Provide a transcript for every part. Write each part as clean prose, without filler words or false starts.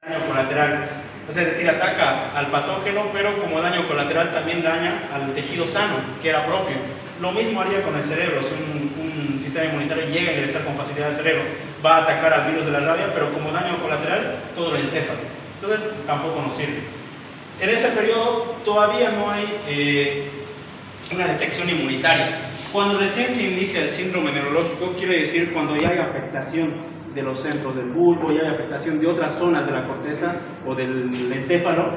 daño colateral. O sea, es decir, ataca al patógeno, pero como daño colateral también daña al tejido sano, que era propio. Lo mismo haría con el cerebro. Si un sistema inmunitario llega a ingresar con facilidad al cerebro, va a atacar al virus de la rabia, pero como daño colateral, todo el encéfalo. Entonces, tampoco nos sirve. En ese periodo todavía no hay una detección inmunitaria. Cuando recién se inicia el síndrome neurológico, quiere decir cuando ya hay afectación de los centros del bulbo, ya hay afectación de otras zonas de la corteza o del encéfalo,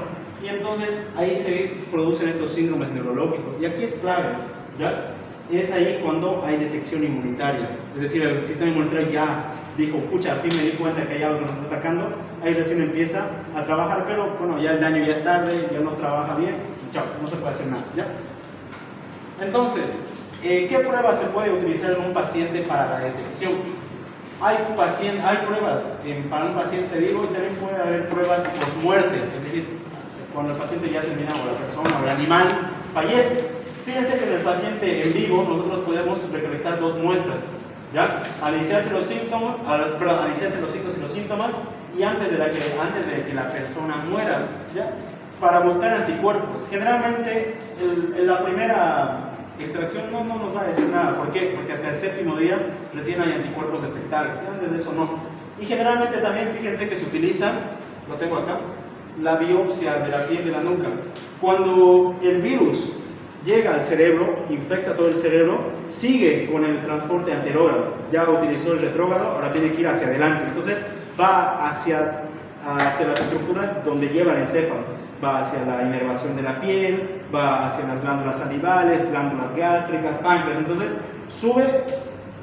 y entonces ahí se producen estos síndromes neurológicos. Y aquí es clave, ¿ya? Es ahí cuando hay detección inmunitaria, es decir, el sistema inmunitario ya dijo, pucha, al fin me di cuenta que hay algo que nos está atacando, ahí recién empieza a trabajar, pero bueno, ya el daño ya es tarde, ya no trabaja bien, chao, no se puede hacer nada, ¿ya? Entonces, ¿qué pruebas se puede utilizar en un paciente para la detección? Hay pruebas para un paciente vivo y también puede haber pruebas post-muerte, es decir, cuando el paciente ya termina o la persona o el animal fallece. Fíjense que en el paciente en vivo nosotros podemos recolectar dos muestras, ¿ya? Al iniciarse los síntomas, al iniciarse los signos y los síntomas y antes de que la persona muera, ¿ya? Para buscar anticuerpos. Generalmente la primera extracción no nos va a decir nada. ¿Por qué? Porque hasta el séptimo día recién hay anticuerpos detectables. Antes de eso no. Y generalmente también fíjense que se utiliza, lo tengo acá, la biopsia de la piel de la nuca. Cuando el virus llega al cerebro, infecta todo el cerebro, sigue con el transporte anterior. Ya utilizó el retrógrado, ahora tiene que ir hacia adelante. Entonces va hacia las estructuras donde lleva el encéfalo. Va hacia la inervación de la piel, va hacia las glándulas salivales, glándulas gástricas, páncreas. Entonces sube,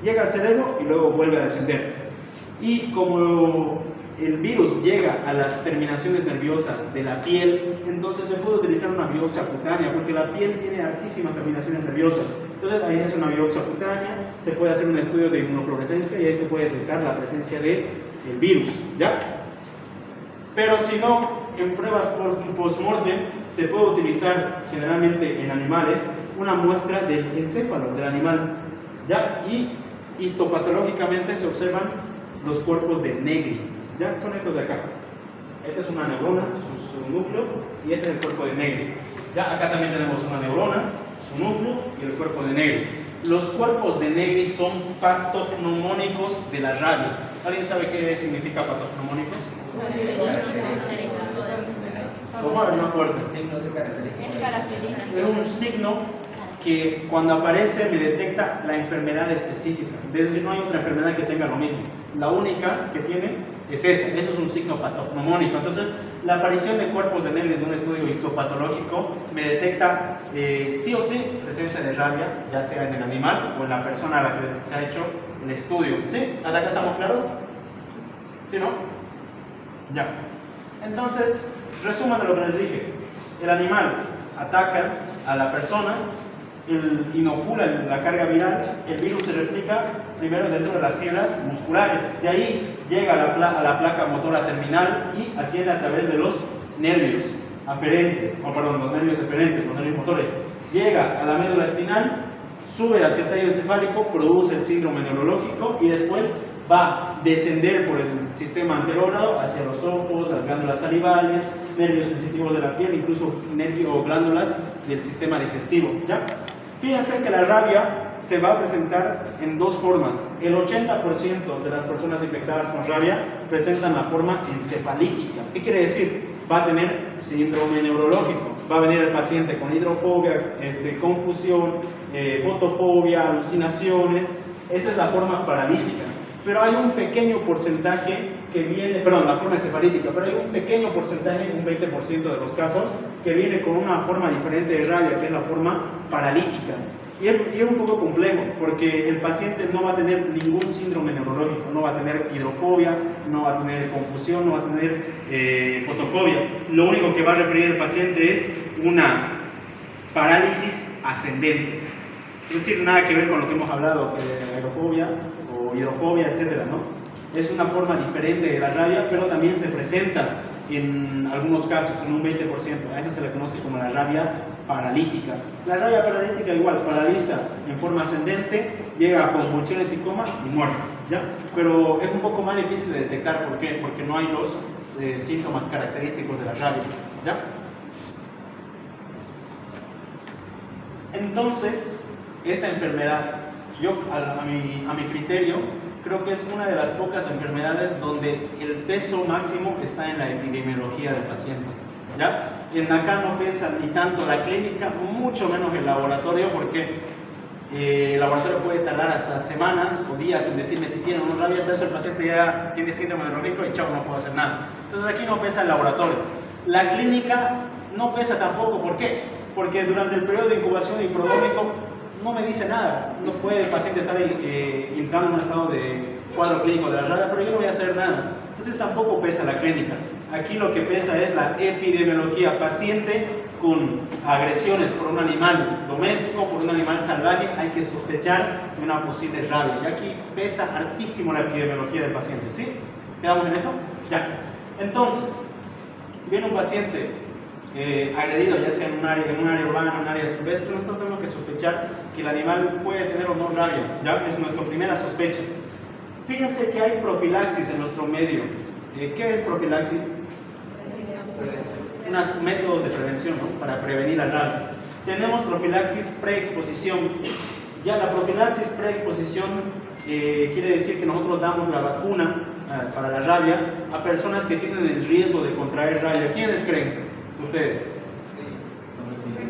llega al cerebro y luego vuelve a descender. Y como el virus llega a las terminaciones nerviosas de la piel, entonces se puede utilizar una biopsia cutánea, porque la piel tiene altísimas terminaciones nerviosas. Entonces ahí es una biopsia cutánea, se puede hacer un estudio de inmunofluorescencia y ahí se puede detectar la presencia del virus, ¿ya? Pero si no, en pruebas post-mortem se puede utilizar generalmente en animales una muestra del encéfalo del animal, ¿ya? Y histopatológicamente se observan los cuerpos de Negri, ¿ya? Son estos de acá. Esta es una neurona, su núcleo, y este es el cuerpo de Negri. ¿Ya? Acá también tenemos una neurona, su núcleo y el cuerpo de Negri. Los cuerpos de Negri son patognomónicos de la rabia. ¿Alguien sabe qué significa patognomónicos? ¿Cómo? No fuerte. Es un signo que cuando aparece me detecta la enfermedad específica. Es decir, no hay otra enfermedad que tenga lo mismo. La única que tiene es esa. Eso es un signo patognomónico. Entonces, la aparición de cuerpos de Negri en un estudio histopatológico me detecta sí o sí presencia de rabia, ya sea en el animal o en la persona a la que se ha hecho el estudio. ¿Sí? ¿Hasta acá estamos claros? ¿Sí, no? Ya. Entonces, resuman de lo que les dije. El animal ataca a la persona, inocula la carga viral, el virus se replica primero dentro de las fibras musculares, de ahí llega a la placa motora terminal y asciende a través de los nervios aferentes, los nervios eferentes, los nervios motores, llega a la médula espinal, sube hacia el tallo encefálico, produce el síndrome neurológico y después va a descender por el sistema anterógrado hacia los ojos, las glándulas salivales, nervios sensitivos de la piel, incluso glándulas del sistema digestivo, ¿ya? Fíjense que la rabia se va a presentar en dos formas. El 80% de las personas infectadas con rabia presentan la forma encefalítica. ¿Qué quiere decir? Va a tener síndrome neurológico. Va a venir el paciente con hidrofobia, confusión, fotofobia, alucinaciones. Esa es la forma paralítica. Pero hay un pequeño porcentaje que viene, la forma encefalítica, pero hay un pequeño porcentaje, un 20% de los casos, que viene con una forma diferente de rabia, que es la forma paralítica. Y es un poco complejo, porque el paciente no va a tener ningún síndrome neurológico, no va a tener hidrofobia, no va a tener confusión, no va a tener fotofobia. Lo único que va a referir el paciente es una parálisis ascendente. Es decir, nada que ver con lo que hemos hablado, que aerofobia o hidrofobia, etcétera, ¿no? Es una forma diferente de la rabia, pero también se presenta en algunos casos, en un 20%. A esa se le conoce como la rabia paralítica. La rabia paralítica igual paraliza en forma ascendente, llega a convulsiones y coma y muerte, ¿ya? Pero es un poco más difícil de detectar. ¿Por qué? Porque no hay los síntomas característicos de la rabia, ¿ya? Entonces, esta enfermedad, yo a mi criterio, creo que es una de las pocas enfermedades donde el peso máximo está en la epidemiología del paciente, ¿ya? En acá no pesa ni tanto la clínica, mucho menos el laboratorio, porque el laboratorio puede tardar hasta semanas o días en decirme si tiene o no rabia. Hasta eso el paciente ya tiene síndrome neurológico y chao, no puedo hacer nada. Entonces aquí no pesa el laboratorio. La clínica no pesa tampoco. ¿Por qué? Porque durante el periodo de incubación y prodrómico no me dice nada. No puede el paciente estar entrando en un estado de cuadro clínico de la rabia, pero yo no voy a hacer nada. Entonces tampoco pesa la clínica. Aquí lo que pesa es la epidemiología. Paciente con agresiones por un animal doméstico, por un animal salvaje, hay que sospechar de una posible rabia. Y aquí pesa hartísimo la epidemiología del paciente, ¿sí? ¿Quedamos en eso? Ya. Entonces, viene un paciente agredido, ya sea en un área urbana, en un área silvestre. Nosotros tenemos que sospechar que el animal puede tener o no rabia, ¿ya? Es nuestra primera sospecha. Fíjense que hay profilaxis en nuestro medio. ¿Qué es profilaxis? Métodos de prevención, ¿no? Para prevenir la rabia. Tenemos profilaxis preexposición. Ya la profilaxis preexposición quiere decir que nosotros damos la vacuna para la rabia a personas que tienen el riesgo de contraer rabia. ¿Quiénes creen? Ustedes.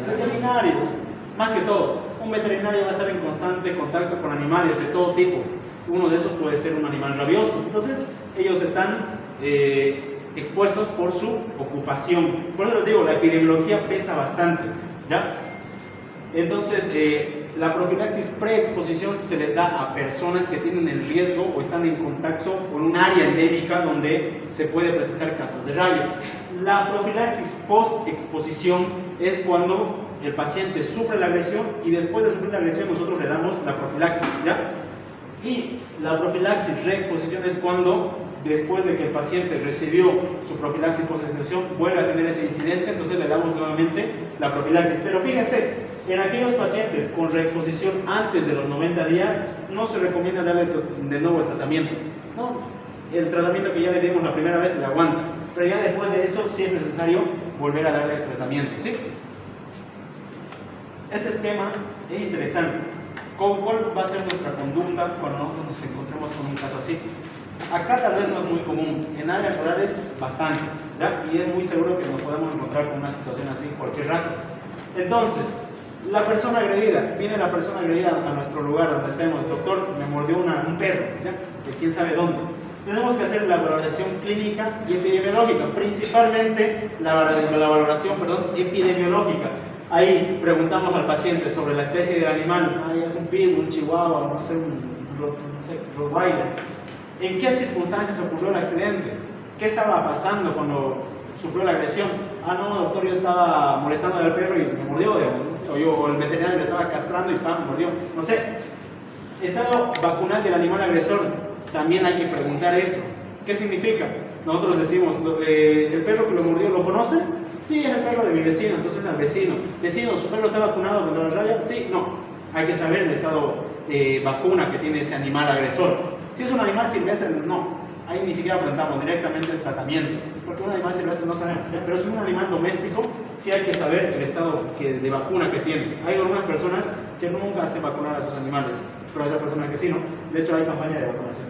Veterinarios. Más que todo, un veterinario va a estar en constante contacto con animales de todo tipo. Uno de esos puede ser un animal rabioso. Entonces, ellos están expuestos por su ocupación. Por eso les digo, la epidemiología pesa bastante, ¿ya? Entonces, la profilaxis preexposición se les da a personas que tienen el riesgo o están en contacto con un área endémica donde se puede presentar casos de rabia. La profilaxis postexposición es cuando el paciente sufre la agresión y después de sufrir la agresión nosotros le damos la profilaxis, ¿ya? Y la profilaxis reexposición es cuando después de que el paciente recibió su profilaxis post-exposición vuelve a tener ese incidente, entonces le damos nuevamente la profilaxis. Pero fíjense, en aquellos pacientes con reexposición antes de los 90 días no se recomienda darle de nuevo el tratamiento, ¿no? El tratamiento que ya le dimos la primera vez le aguanta, pero ya después de eso sí es necesario volver a darle el tratamiento, ¿sí? Este esquema es interesante. ¿Cuál va a ser nuestra conducta cuando nosotros nos encontremos con un caso así? Acá tal vez no es muy común, en áreas rurales bastante, ¿ya? Y es muy seguro que nos podemos encontrar con una situación así cualquier rato. Entonces, la persona agredida, viene la persona agredida a nuestro lugar donde estemos. Doctor, me mordió un perro, ¿ya? De quién sabe dónde. Tenemos que hacer la valoración clínica y epidemiológica, principalmente la valoración epidemiológica. Ahí preguntamos al paciente sobre la especie del animal. Es un pitbull, un chihuahua, no sé, un rottweiler. ¿En qué circunstancias ocurrió el accidente? ¿Qué estaba pasando cuando sufrió la agresión? No, doctor, yo estaba molestando al perro y me mordió, no sé, o el veterinario le estaba castrando y ¡pam!, me mordió. No sé. Estado vacunal del animal agresor. También hay que preguntar eso. ¿Qué significa? Nosotros decimos, ¿el perro que lo mordió lo conoce? Sí, es el perro de mi vecino, entonces al vecino. Vecino, ¿su perro está vacunado contra la rabia? Sí, no. Hay que saber el estado de vacuna que tiene ese animal agresor. Si es un animal silvestre, no. Ahí ni siquiera preguntamos, directamente es tratamiento. Porque un animal silvestre no sabemos. Pero si es un animal doméstico, sí hay que saber el estado de vacuna que tiene. Hay algunas personas que nunca hacen vacunar a sus animales, pero hay otras personas que sí, ¿no? De hecho, hay campaña de vacunación.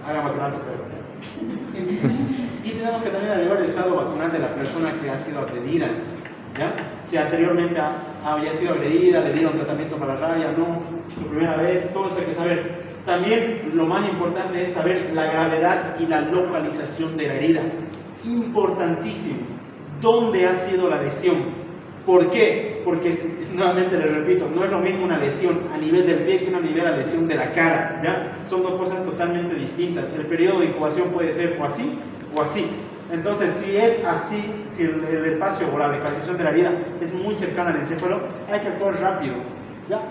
Hagan vacunar a su perro. Y tenemos que también averiguar el estado vacunal de la persona que ha sido agredida, ¿ya? Si anteriormente había sido agredida, le dieron tratamiento para la rabia, no, su primera vez, todo eso hay que saber. También lo más importante es saber la gravedad y la localización de la herida. Importantísimo. ¿Dónde ha sido la lesión? ¿Por qué? Porque, nuevamente les repito, no es lo mismo una lesión a nivel del pie que una lesión de la cara, ¿ya? Son dos cosas totalmente distintas. El periodo de incubación puede ser o así o así. Entonces, si es así, si el espacio o la localización de la herida es muy cercana al encéfalo, hay que actuar rápido, ¿ya?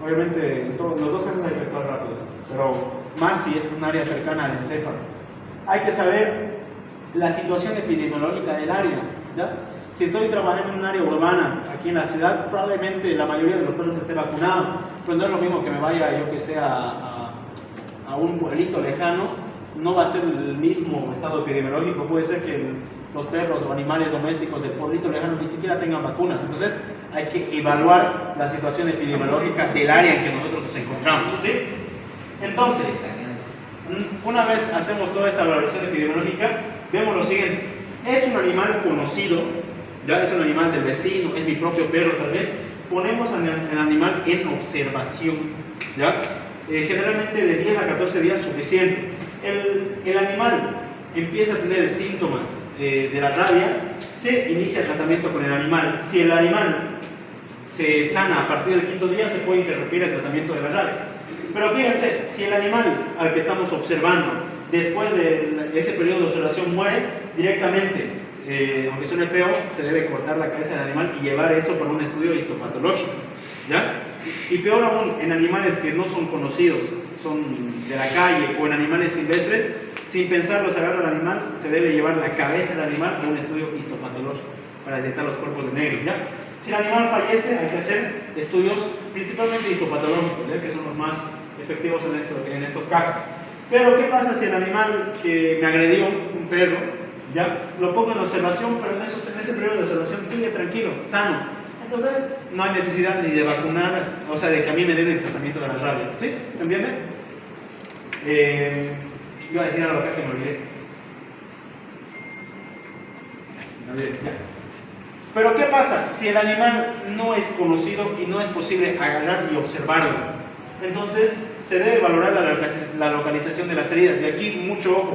Obviamente, en los dos casos hay que actuar rápido, pero más si es un área cercana al encéfalo. Hay que saber la situación epidemiológica del área, ¿ya? Si estoy trabajando en un área urbana, aquí en la ciudad, probablemente la mayoría de los perros esté vacunado, pero no es lo mismo que me vaya, yo que sé, a un pueblito lejano, no va a ser el mismo estado epidemiológico, puede ser que los perros o animales domésticos del pueblito lejano ni siquiera tengan vacunas, entonces hay que evaluar la situación epidemiológica del área en que nosotros nos encontramos, ¿sí? Entonces, una vez hacemos toda esta evaluación epidemiológica, vemos lo siguiente: es un animal conocido, ya es un animal del vecino, es mi propio perro tal vez, ponemos al animal en observación, ¿ya? Generalmente de 10 a 14 días suficiente. El animal empieza a tener síntomas de la rabia, se inicia el tratamiento con el animal. Si el animal se sana a partir del 5.º día, se puede interrumpir el tratamiento de la rabia. Pero fíjense, si el animal al que estamos observando, después de ese periodo de observación, muere directamente, aunque suene feo, se debe cortar la cabeza del animal y llevar eso para un estudio histopatológico, ¿ya? Y peor aún, en animales que no son conocidos, son de la calle o en animales silvestres, sin pensarlo se agarra el animal, se debe llevar la cabeza del animal a un estudio histopatológico para detectar los cuerpos de negro, ¿ya? Si el animal fallece, hay que hacer estudios principalmente histopatológicos, ¿ya? Que son los más efectivos en estos casos. Pero ¿qué pasa si el animal que me agredió, un perro, ya lo pongo en observación, pero en ese periodo de observación sigue tranquilo, sano? Entonces no hay necesidad ni de vacunar, o sea, de que a mí me den el tratamiento de la rabia, ¿sí? ¿Se entiende? Iba a decir algo acá que me olvidé. Ya. Pero ¿qué pasa si el animal no es conocido y no es posible agarrar y observarlo? Entonces se debe valorar la localización de las heridas, y aquí mucho ojo.